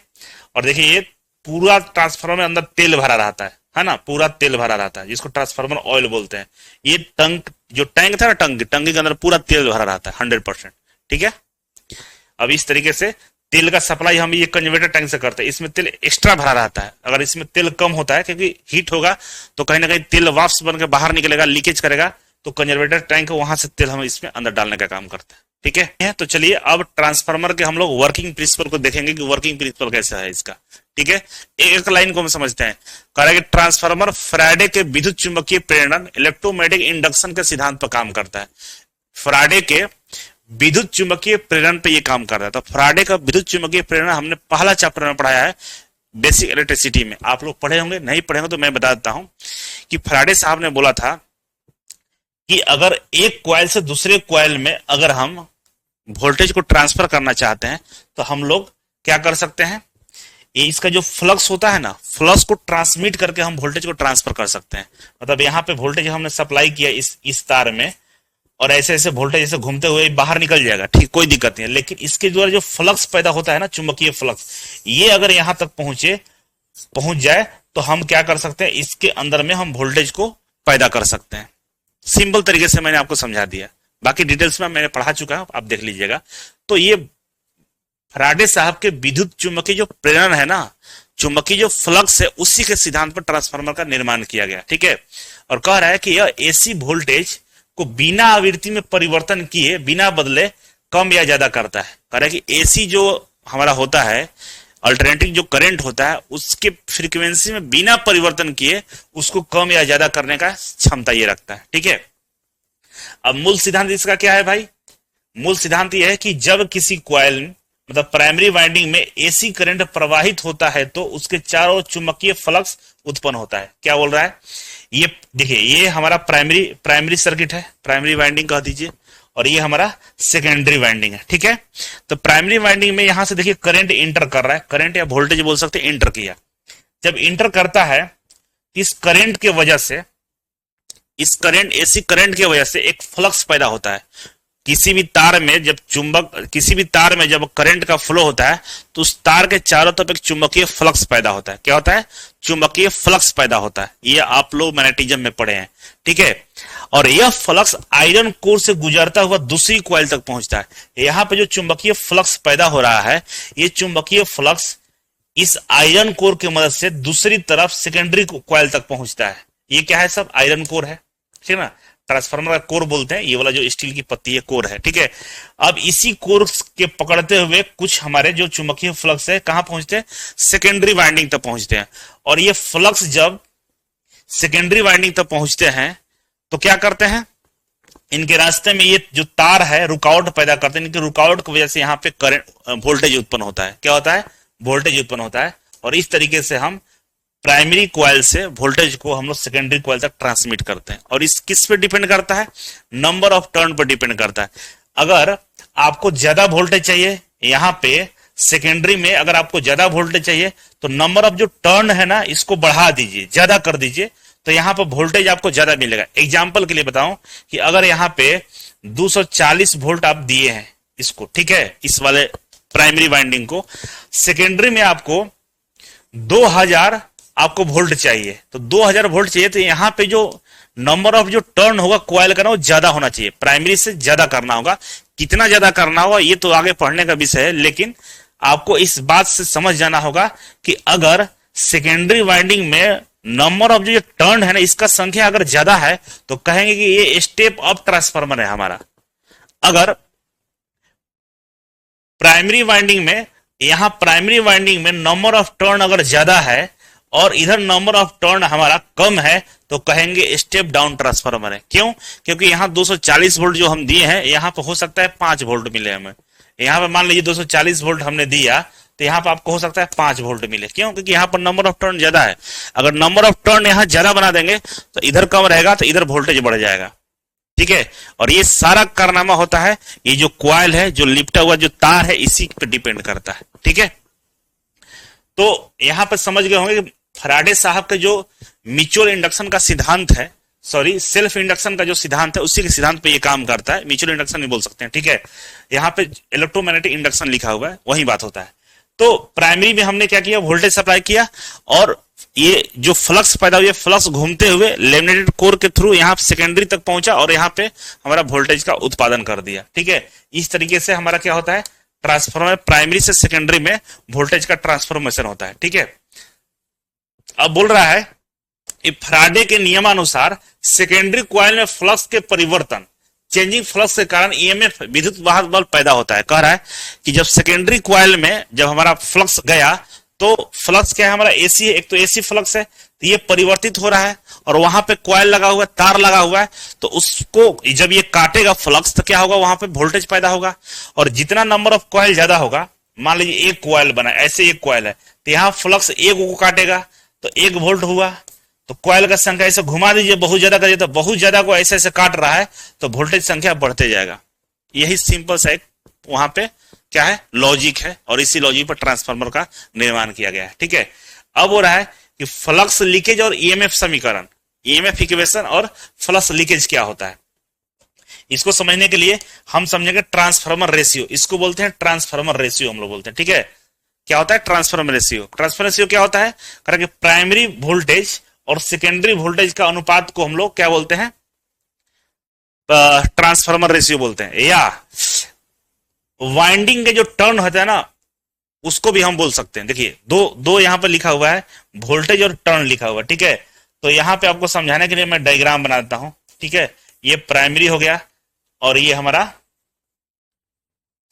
और देखिए ये पूरा ट्रांसफार्मर में अंदर तेल भरा रहता है ना, पूरा तेल भरा रहता है जिसको ट्रांसफार्मर ऑयल बोलते हैं। ये टंक जो टैंक था ना, टंकी के अंदर पूरा तेल भरा रहता है 100%, ठीक है। अब इस तरीके से तेल का सप्लाई हम ये कन्वर्टर टैंक से करते हैं, इसमें तेल एक्स्ट्रा भरा रहता है। अगर इसमें तेल कम होता है क्योंकि हीट होगा तो कहीं ना कहीं तेल वाष्प बन के बाहर निकलेगा, लीकेज करेगा, तो कन्वर्टर टैंक वहां से तेल हम इसमें अंदर डालने का काम करते हैं, ठीक है। तो चलिए अब ट्रांसफार्मर के हम लोग वर्किंग प्रिंसिपल को देखेंगे कि वर्किंग प्रिंसिपल कैसा है इसका, ठीक है। एक लाइन को हम समझते हैं। कह रहा है कि ट्रांसफार्मर फैराडे के विद्युत चुंबकीय प्रेरण इलेक्ट्रोमैग्नेटिक इंडक्शन के सिद्धांत पर काम करता है। फैराडे के विद्युत चुंबकीय प्रेरण पे ये काम कर रहा है। तो फैराडे का विद्युत चुंबकीय प्रेरण हमने पहला चैप्टर में पढ़ाया है बेसिक इलेक्ट्रिसिटी में। आप लोग पढ़े होंगे, नहीं पढ़े होंगे तो मैं बता देता हूं कि फैराडे साहब ने बोला था कि अगर एक कॉइल से दूसरे कॉइल में अगर हम वोल्टेज को ट्रांसफर करना चाहते हैं तो हम लोग क्या कर सकते हैं, ये इसका जो फ्लक्स होता है ना, फ्लक्स को ट्रांसमिट करके हम वोल्टेज को ट्रांसफर कर सकते हैं। मतलब यहाँ पे वोल्टेज हमने सप्लाई किया इस तार में और ऐसे ऐसे वोल्टेज ऐसे घूमते हुए बाहर निकल जाएगा, ठीक, कोई दिक्कत नहीं है। लेकिन इसके द्वारा जो फ्लक्स पैदा होता है ना, चुंबकीय फ्लक्स, ये अगर यहां तक पहुंच जाए तो हम क्या कर सकते हैं, इसके अंदर में हम वोल्टेज को पैदा कर सकते हैं। सिंपल तरीके से मैंने आपको समझा दिया, बाकी डिटेल्स में मैंने पढ़ा चुका हूं, आप देख लीजिएगा। तो ये फैराडे साहब के विद्युत चुंबकीय जो प्रेरण है ना, चुंबकीय जो फ्लक्स है, उसी के सिद्धांत पर ट्रांसफार्मर का निर्माण किया गया, ठीक है। और कह रहा है कि यह एसी वोल्टेज को बिना आवृत्ति में परिवर्तन किए, बिना बदले कम या ज्यादा करता है। कह रहा है कि एसी जो हमारा होता है, अल्टरनेटिंग जो करंट होता है, उसके फ्रीक्वेंसी में बिना परिवर्तन किए उसको कम या ज्यादा करने का क्षमता ये रखता है, ठीक है। अब मूल सिद्धांत इसका क्या है भाई? मूल सिद्धांत यह है कि जब किसी कॉइल मतलब प्राइमरी वाइंडिंग में एसी करंट प्रवाहित होता है तो उसके चारों चुंबकीय फ्लक्स उत्पन्न होता है। क्या बोल रहा है? ये देखिए, ये हमारा प्राइमरी सर्किट है, प्राइमरी वाइंडिंग कह दीजिए, और ये हमारा सेकेंडरी वाइंडिंग है, ठीक है। तो प्राइमरी वाइंडिंग में यहां से देखिए करंट इंटर कर रहा है, करंट या वोल्टेज बोल सकते हैं, इंटर किया। जब इंटर करता है, इस करंट के वजह से, इस करंट एसी करंट की वजह से एक फ्लक्स पैदा होता है। किसी भी तार में जब करंट का फ्लो होता है तो उस तार के चारों तरफ एक चुंबकीय फ्लक्स पैदा होता है। क्या होता है? चुंबकीय फ्लक्स पैदा होता है। ये आप लोग मैग्नेटिज्म में पढ़े हैं, ठीक है। और यह फ्लक्स आयरन कोर से गुजरता हुआ दूसरी कॉइल तक पहुंचता है। यहां पे जो चुंबकीय फ्लक्स पैदा हो रहा है, ये चुंबकीय फ्लक्स इस आयरन कोर की मदद से दूसरी तरफ सेकेंडरी कॉइल तक पहुंचता है। ये क्या है? सब आयरन कोर है, ठीक है ना। ट्रांसफार्मर का कोर बोलते हैं, ये वाला जो स्टील की पत्ती है कोर है, ठीक है। अब इसी कोर के पकड़ते हुए कुछ हमारे जो चुंबकीय फ्लक्स है कहां पहुंचते हैं? सेकेंडरी वाइंडिंग तक पहुंचते हैं। और ये फ्लक्स जब सेकेंडरी वाइंडिंग तक पहुंचते हैं तो क्या करते हैं? इनके रास्ते में ये जो तार है रुकावट पैदा करते हैं। इनकी रुकावट की वजह से यहाँ पे करंट वोल्टेज उत्पन्न होता है। क्या होता है? वोल्टेज उत्पन्न होता है। और इस तरीके से हम प्राइमरी कॉइल से वोल्टेज को हम लोग सेकेंडरी कॉइल तक ट्रांसमिट करते हैं। और इस किस पे डिपेंड करता है? नंबर ऑफ टर्न पर डिपेंड करता है। अगर आपको ज्यादा वोल्टेज चाहिए, यहां पे सेकेंडरी में अगर आपको ज्यादा वोल्टेज चाहिए तो नंबर ऑफ जो टर्न है ना, इसको बढ़ा दीजिए, ज्यादा कर दीजिए, तो यहां पर वोल्टेज आपको ज्यादा मिलेगा। एग्जाम्पल के लिए बताऊं कि अगर यहां पे 240 वोल्ट आप दिए हैं इसको, ठीक है, इस वाले प्राइमरी वाइंडिंग को, सेकेंडरी में आपको 2000 आपको वोल्ट चाहिए, तो 2000 वोल्ट चाहिए, तो यहां पे जो नंबर ऑफ जो टर्न होगा कॉइल का ना, वो ज्यादा होना चाहिए, प्राइमरी से ज्यादा करना होगा। कितना ज्यादा करना होगा ये तो आगे पढ़ने का विषय है, लेकिन आपको इस बात से समझ जाना होगा कि अगर सेकेंडरी वाइंडिंग में नंबर ऑफ जो टर्न है ना, इसका संख्या अगर ज्यादा है तो कहेंगे कि ये स्टेप अप ट्रांसफार्मर है हमारा। अगर प्राइमरी वाइंडिंग में, यहां प्राइमरी वाइंडिंग में नंबर ऑफ टर्न अगर ज्यादा है और इधर नंबर ऑफ टर्न हमारा कम है तो कहेंगे स्टेप डाउन ट्रांसफार्मर है। क्यों? क्योंकि यहां 240 वोल्ट जो हम दिए हैं, यहां पर हो सकता है 5 वोल्ट मिले हमें। यहां पर मान लीजिए 240 वोल्ट हमने दिया तो यहाँ पर आपको हो सकता है 5 वोल्ट मिले। क्यों? क्योंकि यहाँ पर नंबर ऑफ टर्न ज्यादा है। अगर नंबर ऑफ टर्न यहाँ ज्यादा बना देंगे तो इधर कम रहेगा तो इधर वोल्टेज बढ़ जाएगा। ठीक है, और ये सारा कारनामा होता है, ये जो क्वाइल है, जो लिपटा हुआ जो तार है, इसी पे डिपेंड करता है। ठीक है, तो यहां पर समझ गए होंगे कि फैराडे साहब का जो म्यूचुअल इंडक्शन का सिद्धांत है, सॉरी सेल्फ इंडक्शन का जो सिद्धांत है, उसी के सिद्धांत पे ये काम करता है। म्यूचुअल इंडक्शन भी बोल सकते हैं। ठीक है, यहाँ पे इलेक्ट्रोमैग्नेटिक इंडक्शन लिखा हुआ है, वही बात होता है। तो प्राइमरी में हमने क्या किया, वोल्टेज सप्लाई किया, और ये जो फ्लक्स पैदा हुआ, फ्लक्स घूमते हुए लेमिनेटेड कोर के थ्रू यहाँ सेकेंडरी तक पहुंचा और यहाँ पे हमारा वोल्टेज का उत्पादन कर दिया। ठीक है, इस तरीके से हमारा क्या होता है, ट्रांसफॉर्मर प्राइमरी से सेकेंडरी में वोल्टेज का ट्रांसफॉर्मेशन होता है। ठीक है, अब बोल रहा है फैराडे के नियमानुसार सेकेंडरी कॉइल में फ्लक्स के परिवर्तन, चेंजिंग फ्लक्स के कारण ईएमएफ विद्युत वाहक बल पैदा होता है। कह रहा है कि जब सेकेंडरी कॉइल में जब हमारा फ्लक्स गया तो फ्लक्स क्या है, हमारा एसी है, एक तो एसी फ्लक्स है, तो ये परिवर्तित हो रहा है, और वहां पे कॉइल लगा हुआ है, तार लगा हुआ है, तो उसको जब ये काटेगा फ्लक्स तो क्या होगा, वहां पे वोल्टेज पैदा होगा। और जितना नंबर ऑफ कॉइल ज्यादा होगा, मान लीजिए एक कॉइल बना, ऐसे एक कॉइल है, तो यहाँ फ्लक्स एक को काटेगा तो 1 वोल्ट हुआ। तो कॉइल का संख्या ऐसे घुमा दीजिए, बहुत ज्यादा करिए तो बहुत ज्यादा को ऐसे ऐसे काट रहा है तो वोल्टेज संख्या बढ़ते जाएगा। यही सिंपल सा एक वहां पे क्या है, लॉजिक है, और इसी लॉजिक पर ट्रांसफार्मर का निर्माण किया गया है। ठीक है, अब हो रहा है कि फ्लक्स लीकेज और ईएमएफ समीकरण, ईएमएफ इक्वेशन और फ्लक्स लीकेज क्या होता है, इसको समझने के लिए हम समझेंगे ट्रांसफार्मर रेशियो। इसको बोलते हैं ट्रांसफार्मर रेशियो, हम लोग बोलते हैं। ठीक है, क्या होता है ट्रांसफार्मर रेशियो? ट्रांसफार्मर रेशियो क्या होता है, कारण प्राइमरी वोल्टेज और सेकेंडरी वोल्टेज का अनुपात को हम लोग क्या बोलते हैं, ट्रांसफार्मर रेशियो बोलते हैं। या वाइंडिंग के जो टर्न होता है ना, उसको भी हम बोल सकते हैं। देखिए दो यहां पर लिखा हुआ है, वोल्टेज और टर्न लिखा हुआ है। ठीक है, तो यहां पे आपको समझाने के लिए मैं डायग्राम बना देता हूं। ठीक है, ये प्राइमरी हो गया और ये हमारा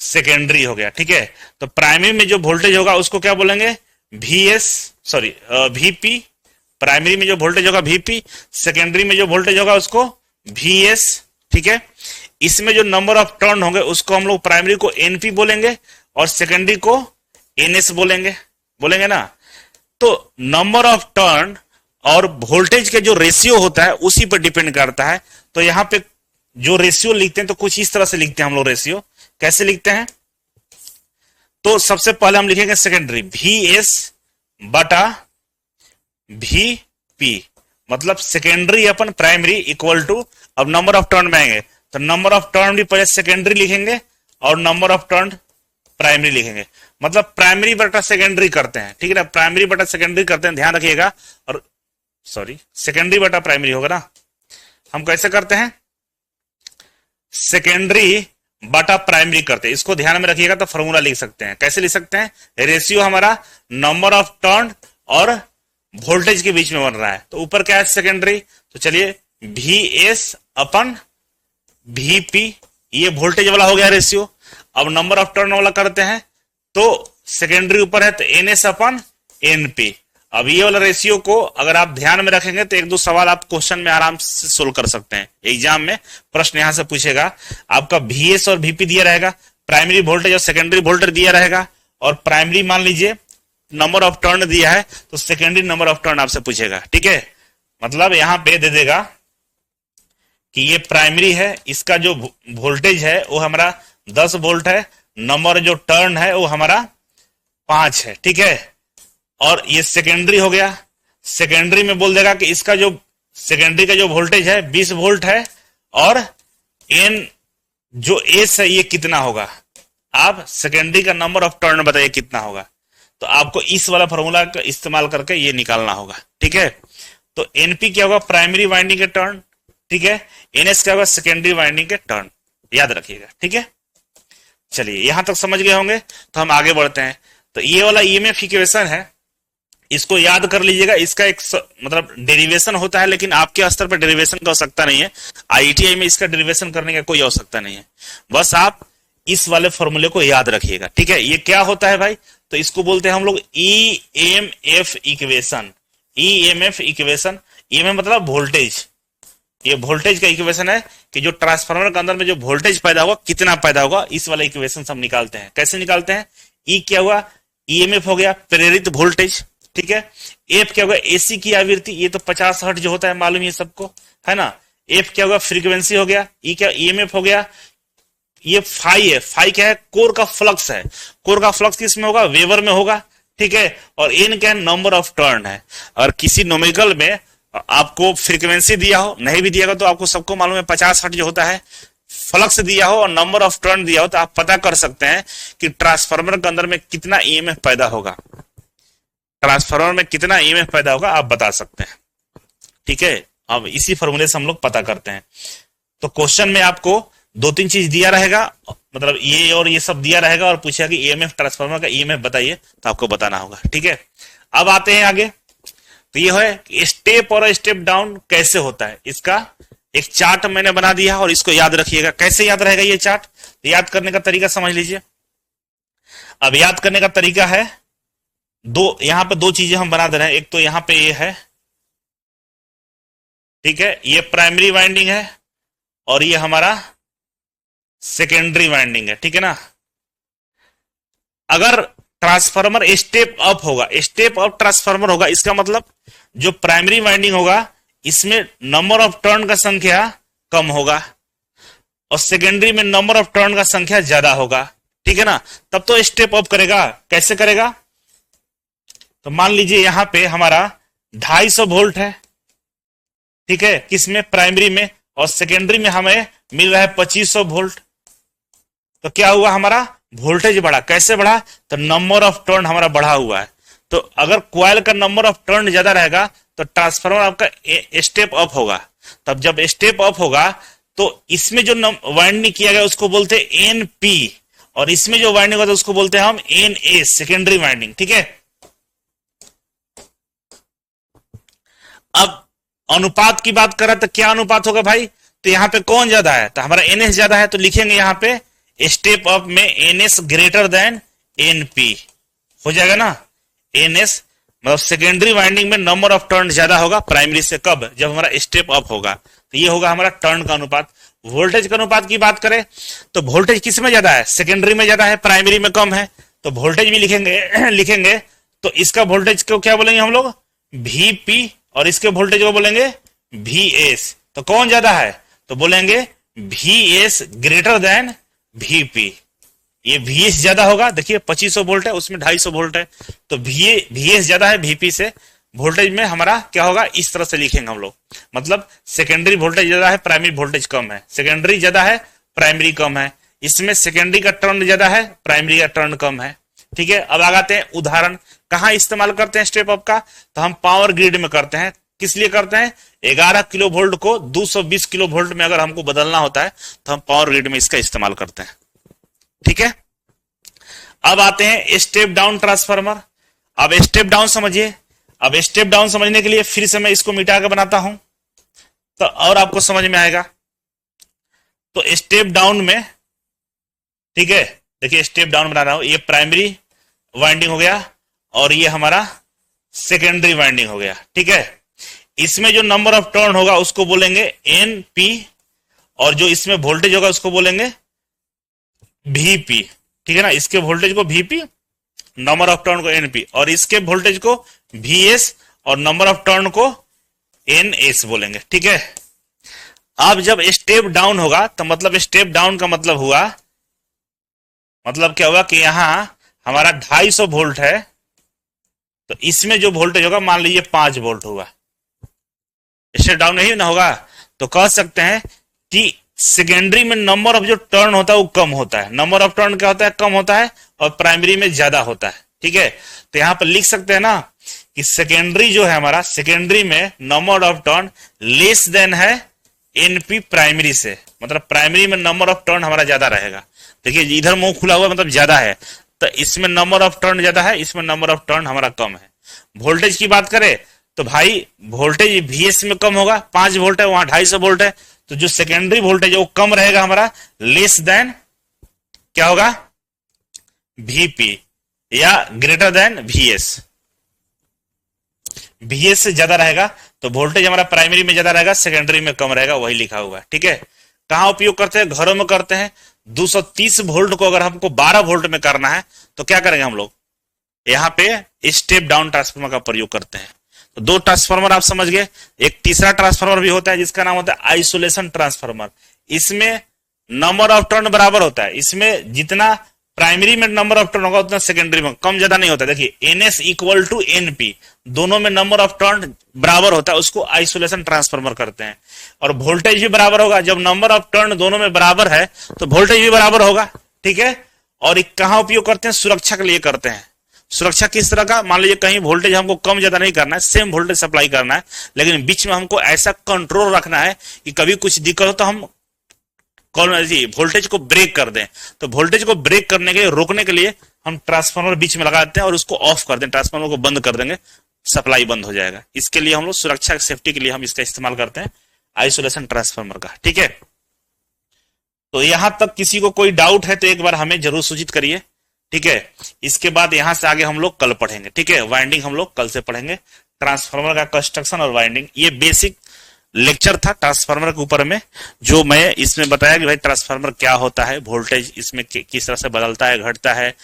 सेकेंडरी हो गया। ठीक है, तो प्राइमरी में जो वोल्टेज होगा उसको क्या बोलेंगे, वीपी। प्राइमरी में जो वोल्टेज होगा वीपी, सेकेंडरी में जो वोल्टेज होगा उसको वीएस। ठीक है, इसमें जो नंबर ऑफ टर्न होंगे उसको हम लोग प्राइमरी को एनपी बोलेंगे और सेकेंडरी को एनएस बोलेंगे ना। तो नंबर ऑफ टर्न और वोल्टेज के जो रेशियो होता है उसी पर डिपेंड करता है। तो यहां पे जो रेशियो लिखते हैं तो कुछ इस तरह से लिखते हैं हम लोग। रेशियो कैसे लिखते हैं, तो सबसे पहले हम लिखेंगे सेकेंडरी वीएस बटा वीपी, मतलब secondary upon primary equal to, अब नंबर ऑफ टर्न में आएंगे तो नंबर ऑफ टर्न भी पहले सेकेंडरी लिखेंगे और नंबर ऑफ टर्न प्राइमरी लिखेंगे, मतलब प्राइमरी बटा सेकेंडरी करते हैं। ठीक है ना, प्राइमरी बटा सेकेंडरी करते हैं, ध्यान रखिएगा। और सॉरी, सेकेंडरी बटा प्राइमरी होगा ना, हम कैसे करते हैं, सेकेंडरी बटा प्राइमरी करते हैं। इसको ध्यान में रखिएगा तो फॉर्मूला लिख सकते हैं। कैसे लिख सकते हैं, रेशियो हमारा नंबर ऑफ टर्न और वोल्टेज के बीच में बन रहा है, तो ऊपर क्या है सेकेंडरी, तो चलिए वीएस अपन वीपी, ये वोल्टेज वाला हो गया रेशियो। अब नंबर ऑफ टर्न वाला करते हैं, तो सेकेंडरी ऊपर है तो एनएस अपन एनपी। अब ये वाला रेशियो को अगर आप ध्यान में रखेंगे तो 1-2 सवाल आप क्वेश्चन में आराम से सोल्व कर सकते हैं। एग्जाम में प्रश्न यहां से पूछेगा, आपका वीएस और वीपी दिया रहेगा, प्राइमरी वोल्टेज और सेकेंडरी वोल्टेज दिया रहेगा, और प्राइमरी मान लीजिए नंबर ऑफ टर्न दिया है तो सेकेंडरी नंबर ऑफ टर्न आपसे पूछेगा। ठीक है, मतलब यहां पे दे देगा कि ये प्राइमरी है, इसका जो वोल्टेज है वो हमारा 10 वोल्ट है, नंबर जो टर्न है वो हमारा 5 है। ठीक है, और ये सेकेंडरी हो गया, सेकेंडरी में बोल देगा कि इसका जो सेकेंडरी का जो वोल्टेज है 20 वोल्ट है, और एन जो एस है ये कितना होगा, आप सेकेंडरी का नंबर ऑफ टर्न बताइए कितना होगा। तो आपको इस वाला फॉर्मूला का इस्तेमाल करके ये निकालना होगा। ठीक है, तो एनपी क्या होगा, प्राइमरी वाइंडिंग के टर्न। ठीक है, एनएस क्या होगा, सेकेंडरी वाइंडिंग के टर्न, याद रखिएगा। ठीक है, चलिए यहां तक समझ गए होंगे, तो हम आगे बढ़ते हैं। तो ये वाला ईएमएफ इक्वेशन है, इसको याद कर लीजिएगा। इसका एक मतलब डेरिवेशन होता है, लेकिन आपके स्तर पर डेरिवेशन की आवश्यकता नहीं है, आईटीआई में इसका डेरिवेशन करने का कोई आवश्यकता नहीं है, बस आप इस वाले फॉर्मूले को याद रखिएगा। ठीक है, ये क्या होता है भाई, तो इसको बोलते हैं हम लोग EMF equation. EMF equation, EMF मतलब वोल्टेज, ये वोल्टेज का इक्वेशन है कि जो ट्रांसफार्मर के अंदर में जो वोल्टेज पैदा होगा कितना पैदा होगा, इस वाला इक्वेशन हम निकालते हैं। कैसे निकालते हैं, ई क्या हुआ, ईएमएफ हो गया प्रेरित वोल्टेज, ठीक है। एफ क्या होगा, एसी की आवृत्ति, ये तो 50 हर्ट्ज जो होता है मालूम है सबको, है ना। एफ क्या होगा, फ्रीक्वेंसी हो गया। ई क्या, ईएमएफ हो गया। ये फाई है, फाई क्या है, कोर का फ्लक्स है। कोर का फ्लक्स किस में होगा, वेबर में होगा, ठीक है। और एन क्या है, नंबर ऑफ टर्न है। और किसी न्यूमेरिकल में आपको फ्रीक्वेंसी दिया हो, नहीं भी दिया हो तो आपको सबको मालूम है 50 हर्ट्ज जो होता है, फ्लक्स दिया हो और नंबर ऑफ टर्न दिया हो तो आप पता कर सकते हैं कि ट्रांसफार्मर के अंदर में कितना ईएमएफ पैदा होगा, ट्रांसफार्मर में कितना ईएमएफ पैदा होगा आप बता सकते हैं, ठीक है। अब इसी फॉर्मूले से हम लोग पता करते हैं। तो क्वेश्चन में आपको 2-3 चीज दिया रहेगा, मतलब ये और ये सब दिया रहेगा और पूछा कि ईएमएफ, ट्रांसफार्मर का ईएमएफ बताइए, तो आपको बताना होगा, ठीक है। अब आते हैं आगे। तो ये है स्टेप और स्टेप डाउन कैसे होता है, इसका एक चार्ट मैंने बना दिया और इसको याद रखिएगा। कैसे याद रहेगा ये चार्ट, तो याद करने का तरीका समझ लीजिए। अब याद करने का तरीका है, यहां पे 2 चीजें हम बना दे रहे हैं। एक तो यहां पे ये है, ठीक है, ये प्राइमरी वाइंडिंग है और ये हमारा सेकेंडरी वाइंडिंग है, ठीक है ना। अगर ट्रांसफार्मर स्टेप अप होगा, स्टेप अप ट्रांसफार्मर होगा, इसका मतलब जो प्राइमरी वाइंडिंग होगा इसमें नंबर ऑफ टर्न का संख्या कम होगा और सेकेंडरी में नंबर ऑफ टर्न का संख्या ज्यादा होगा, ठीक है ना। तब तो स्टेप अप करेगा। कैसे करेगा, तो मान लीजिए यहां पे हमारा 250 वोल्ट है, ठीक है, किसमें, प्राइमरी में, और सेकेंडरी में हमें मिल रहा है 2500 वोल्ट। तो क्या हुआ, हमारा वोल्टेज बढ़ा। कैसे बढ़ा, तो नंबर ऑफ टर्न हमारा बढ़ा हुआ है। तो अगर कॉइल का नंबर ऑफ टर्न ज्यादा रहेगा तो ट्रांसफार्मर आपका स्टेप अप होगा। तब जब स्टेप अप होगा तो इसमें जो वाइंडिंग किया गया उसको बोलते हैं एनपी और इसमें जो वाइंडिंग होता है उसको बोलते हैं हम एनए, सेकेंडरी वाइंडिंग, ठीक है। अब अनुपात की बात करें तो क्या अनुपात होगा भाई, तो यहां पे कौन ज्यादा है, तो हमारा एनएस ज्यादा है, तो लिखेंगे यहां पे स्टेप अप में एनएस ग्रेटर देन एनपी हो जाएगा ना। एनएस मतलब सेकेंडरी वाइंडिंग में नंबर ऑफ टर्न ज्यादा होगा प्राइमरी से, कब, जब हमारा स्टेप अप होगा। तो ये होगा हमारा टर्न का अनुपात। वोल्टेज का अनुपात की बात करें तो वोल्टेज किस में ज्यादा है, सेकेंडरी में ज्यादा है, प्राइमरी में कम है, तो वोल्टेज भी लिखेंगे लिखेंगे तो इसका वोल्टेज को क्या बोलेंगे हम लोग, वीपी, और इसके वोल्टेज को बोलेंगे वीएस। तो कौन ज्यादा है, तो बोलेंगे वीएस ग्रेटर देन वीपी। ये वीएस ज्यादा होगा, देखिए 2500 वोल्ट है, उसमें 250 वोल्ट है, तो वीएस ज्यादा है वीपी से। वोल्टेज में हमारा क्या होगा, इस तरह से लिखेंगे हम लोग, मतलब सेकेंडरी वोल्टेज ज्यादा है, प्राइमरी वोल्टेज कम है, सेकेंडरी ज्यादा है, प्राइमरी कम है, इसमें सेकेंडरी का टर्न ज्यादा है, प्राइमरी का टर्न कम है, ठीक है। अब आते हैं उदाहरण, कहां इस्तेमाल करते हैं स्टेप अप का, तो हम पावर ग्रिड में करते हैं। किस लिए करते हैं, 11 किलो वोल्ट को 220 किलो वोल्ट में अगर हमको बदलना होता है तो हम पावर ग्रिड में इसका इस्तेमाल करते हैं, ठीक है। अब आते हैं स्टेप डाउन ट्रांसफार्मर। अब स्टेप डाउन समझिए। अब स्टेप डाउन समझने के लिए फिर से मैं इसको मिटा के बनाता हूं तो और आपको समझ में आएगा। तो स्टेप डाउन में, ठीक है, देखिए स्टेप डाउन बना रहा हूं, ये प्राइमरी वाइंडिंग हो गया और ये हमारा सेकेंडरी वाइंडिंग हो गया, ठीक है। इसमें जो नंबर ऑफ टर्न होगा उसको बोलेंगे एनपी और जो इसमें वोल्टेज होगा उसको बोलेंगे वीपी, ठीक है ना। इसके वोल्टेज को वीपी, नंबर ऑफ टर्न को एनपी, और इसके वोल्टेज को वीएस और नंबर ऑफ टर्न को एनएस बोलेंगे, ठीक है। अब जब स्टेप डाउन होगा तो मतलब स्टेप डाउन का मतलब हुआ, मतलब क्या हुआ कि यहां हमारा 250 वोल्ट है तो इसमें जो वोल्टेज होगा मान लीजिए 5 वोल्ट होगा, स्टेप डाउन नहीं ना होगा, तो कह सकते हैं कि सेकेंडरी में नंबर ऑफ जो टर्न होता है वो कम होता है। नंबर ऑफ टर्न क्या होता है, कम होता है, और प्राइमरी में ज्यादा होता है, ठीक है। तो यहां पर लिख सकते हैं ना कि सेकेंडरी जो है हमारा, सेकेंडरी में number of turn less than है एनपी प्राइमरी से, मतलब प्राइमरी में नंबर ऑफ टर्न हमारा ज्यादा रहेगा। देखिए इधर मुंह खुला हुआ मतलब ज्यादा है, तो इसमें नंबर ऑफ टर्न ज्यादा है, इसमें नंबर ऑफ टर्न हमारा कम है। वोल्टेज की बात करें तो भाई वोल्टेज वीएस में कम होगा, 5 वोल्ट है, वहां 250 वोल्ट है, तो जो सेकेंडरी वोल्टेज है वो कम रहेगा हमारा, लेस देन क्या होगा, वीपी या ग्रेटर देन वीएस। वीएस से ज्यादा रहेगा तो वोल्टेज हमारा प्राइमरी में ज्यादा रहेगा, सेकेंडरी में कम रहेगा, वही लिखा हुआ है, ठीक है। कहां उपयोग करते हैं, घरों में करते हैं। 230 वोल्ट को अगर हमको 12 वोल्ट में करना है तो क्या करेंगे हम लोग, यहाँ पे स्टेप डाउन ट्रांसफार्मर का प्रयोग करते हैं। तो दो ट्रांसफार्मर आप समझ गए। एक तीसरा ट्रांसफार्मर भी होता है जिसका नाम होता है आइसोलेशन ट्रांसफार्मर। इसमें नंबर ऑफ टर्न बराबर होता है। इसमें जितना प्राइमरी में नंबर ऑफ टर्न होगा उतना सेकेंडरी में कम ज्यादा नहीं होता। देखिए एनएस इक्वल टू एनपी, दोनों में नंबर ऑफ टर्न बराबर होता है, उसको आइसोलेशन ट्रांसफार्मर करते हैं। और वोल्टेज भी बराबर होगा। जब नंबर ऑफ टर्न दोनों में बराबर है तो वोल्टेज भी बराबर होगा। ठीक है। और कहां उपयोग करते हैं? सुरक्षा के लिए करते हैं। सुरक्षा किस तरह का? मान लीजिए कहीं वोल्टेज हमको कम ज्यादा नहीं करना है, सेम वोल्टेज सप्लाई करना है, लेकिन बीच में हमको ऐसा कंट्रोल रखना है कि कभी कुछ दिक्कत हो तो हम वोल्टेज को ब्रेक कर दें। तो वोल्टेज को ब्रेक करने के लिए, रोकने के लिए हम ट्रांसफार्मर बीच में लगा देते हैं और उसको ऑफ कर दें, ट्रांसफार्मर को बंद कर देंगे, सप्लाई बंद हो जाएगा। इसके लिए हम लोग सुरक्षा सेफ्टी के लिए हम इसका इस्तेमाल करते हैं, आइसोलेशन ट्रांसफार्मर का। ठीक है। तो यहां तक किसी को कोई डाउट है तो एक बार हमें जरूर सूचित करिए। ठीक है। इसके बाद यहां से आगे हम लोग कल पढ़ेंगे। ठीक है। वाइंडिंग हम लोग कल से पढ़ेंगे, ट्रांसफार्मर का कंस्ट्रक्शन और वाइंडिंग। ये बेसिक लेक्चर था ट्रांसफार्मर के ऊपर में, जो मैं इसमें बताया कि भाई ट्रांसफार्मर क्या होता है, वोल्टेज इसमें किस तरह से बदलता है, घटता है,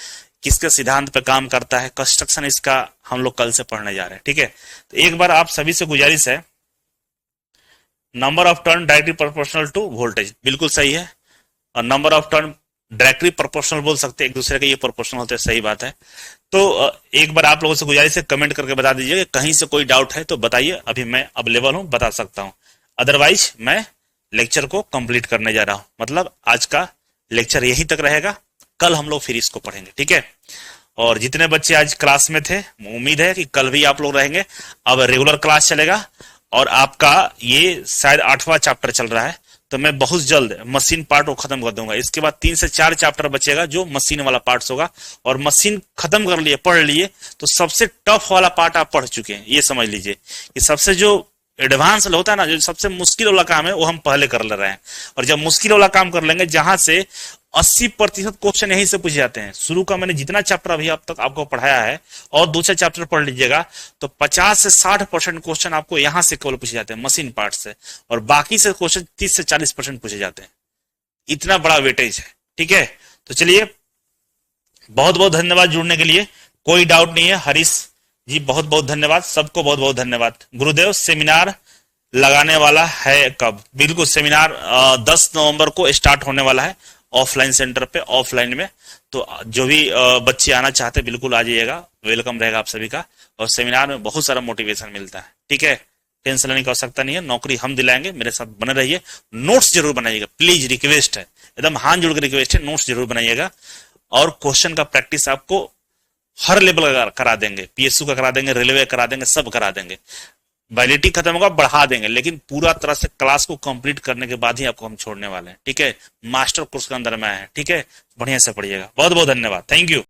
किसके सिद्धांत पे काम करता है, कंस्ट्रक्शन इसका हम लोग कल से पढ़ने जा रहे हैं। ठीक है। तो एक बार आप सभी से गुजारिश है, number of turn directly proportional to voltage, बिल्कुल सही है। और number of turn directly proportional बोल सकते हैं, एक दूसरे के ये प्रोपोर्शनल होते हैं, सही बात है। तो एक बार आप लोगों से गुजारिश है, कमेंट करके बता दीजिए कि कहीं से कोई डाउट है तो बताइए, अभी मैं अवेलेबल हूं, बता सकता हूं। अदरवाइज मैं लेक्चर को कंप्लीट करने जा रहा हूं, मतलब आज का लेक्चर यहीं तक रहेगा, कल हम लोग फिर इसको पढ़ेंगे। ठीक है। और जितने बच्चे आज क्लास में थे, उम्मीद है कि कल भी आप लोग रहेंगे। अब रेगुलर क्लास चलेगा और आपका ये शायद 8वां चैप्टर चल रहा है, तो मैं बहुत जल्द मशीन पार्ट को खत्म कर दूंगा। इसके बाद 3 से 4 चैप्टर बचेगा जो मशीन वाला पार्ट होगा। और मशीन खत्म कर लिए, पढ़ लिए, तो सबसे टफ वाला पार्ट आप पढ़ चुके हैं, ये समझ लीजिए कि सबसे जो एडवांस होता है ना, जो सबसे मुश्किल वाला काम है, वो हम पहले कर ले रहे हैं। और जब मुश्किल वाला काम कर लेंगे, जहां से 80% क्वेश्चन यहीं से पूछे जाते हैं, शुरू का मैंने जितना चैप्टर अभी अब तक आपको पढ़ाया है और 2-4 चैप्टर पढ़ लीजिएगा, तो 50 से 60% क्वेश्चन आपको यहां से केवल पूछे जाते हैं, मशीन पार्ट से। और बाकी से क्वेश्चन 30 से 40% पूछे जाते हैं। इतना बड़ा वेटेज है। ठीक है। तो चलिए, बहुत बहुत धन्यवाद जुड़ने के लिए। कोई डाउट नहीं है। हरीश जी बहुत बहुत धन्यवाद, सबको बहुत बहुत धन्यवाद। गुरुदेव सेमिनार लगाने वाला है कब? बिल्कुल, सेमिनार 10 नवंबर को स्टार्ट होने वाला है ऑफलाइन सेंटर पे, ऑफलाइन में। तो जो भी बच्चे आना चाहते बिल्कुल आ जाइएगा, वेलकम रहेगा आप सभी का। और सेमिनार में बहुत सारा मोटिवेशन मिलता है। ठीक है। टेंशन लेने की आवश्यकता नहीं है, नौकरी हम दिलाएंगे, मेरे साथ बने रहिए। नोट्स जरूर बनाइएगा प्लीज, रिक्वेस्ट है, एकदम हाथ जोड़ के रिक्वेस्ट है, नोट्स जरूर बनाइएगा। और क्वेश्चन का प्रैक्टिस आपको हर लेवल का करा देंगे, पीएसयू का करा देंगे, रेलवे करा देंगे, सब करा देंगे। वैलिडिटी खत्म होगा, बढ़ा देंगे, लेकिन पूरा तरह से क्लास को कंप्लीट करने के बाद ही आपको हम छोड़ने वाले हैं। ठीक है। मास्टर कोर्स के अंदर में है। ठीक है। बढ़िया से पढ़िएगा। बहुत बहुत धन्यवाद। Thank you.